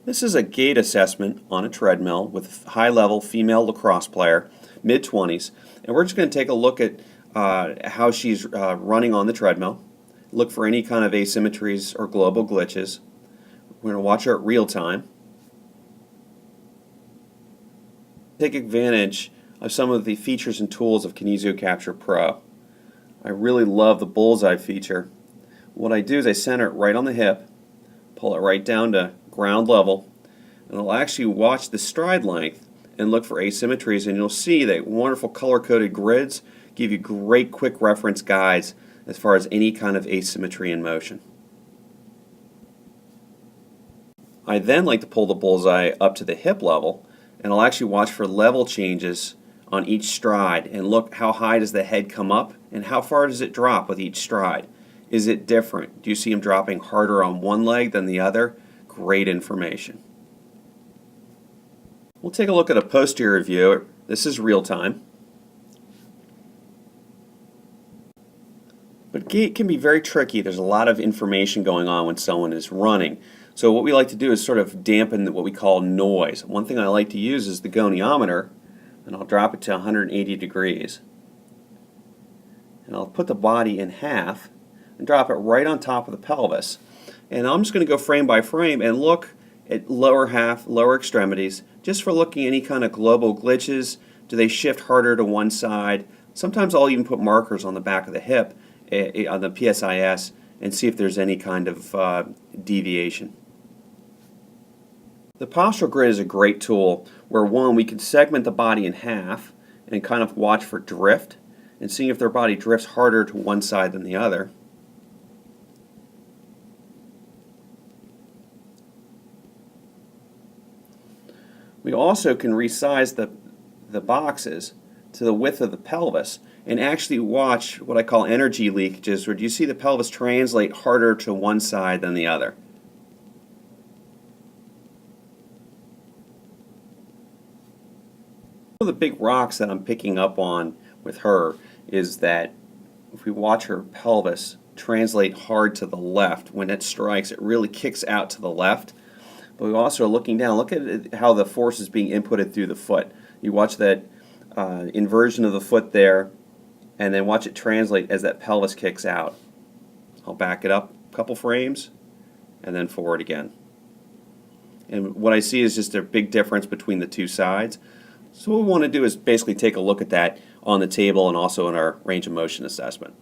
This is a gait assessment on a treadmill with a high-level female lacrosse player, mid-20s, and we're just going to take a look at how she's running on the treadmill, look for any kind of asymmetries or global glitches. We're going to watch her at real time. Take advantage of some of the features and tools of Kcap Pro. I really love the bullseye feature. What I do is I center it right on the hip, pull it right down to ground level, and I'll actually watch the stride length and look for asymmetries, and you'll see that wonderful color-coded grids give you great quick reference guides as far as any kind of asymmetry in motion. I then like to pull the bullseye up to the hip level, and I'll actually watch for level changes on each stride and look how high does the head come up and how far does it drop with each stride. Is it different? Do you see him dropping harder on one leg than the other? Great information. We'll take a look at a posterior view. This is real time. But gait can be very tricky. There's a lot of information going on when someone is running. So what we like to do is sort of dampen what we call noise. One thing I like to use is the goniometer, and I'll drop it to 180 degrees. And I'll put the body in half and drop it right on top of the pelvis. And I'm just going to go frame by frame and look at lower half, lower extremities, just for looking at any kind of global glitches. Do they shift harder to one side? Sometimes I'll even put markers on the back of the hip, on the PSIS, and see if there's any kind of deviation. The postural grid is a great tool where, one, we can segment the body in half and kind of watch for drift and seeing if their body drifts harder to one side than the other. We also can resize the boxes to the width of the pelvis and actually watch what I call energy leakages, where do you see the pelvis translate harder to one side than the other. One of the big rocks that I'm picking up on with her is that if we watch her pelvis translate hard to the left, when it strikes it really kicks out to the left. But we also are looking down. Look at how the force is being inputted through the foot. You watch that inversion of the foot there, and then watch it translate as that pelvis kicks out. I'll back it up a couple frames, and then forward again. And what I see is just a big difference between the two sides. So what we want to do is basically take a look at that on the table and also in our range of motion assessment.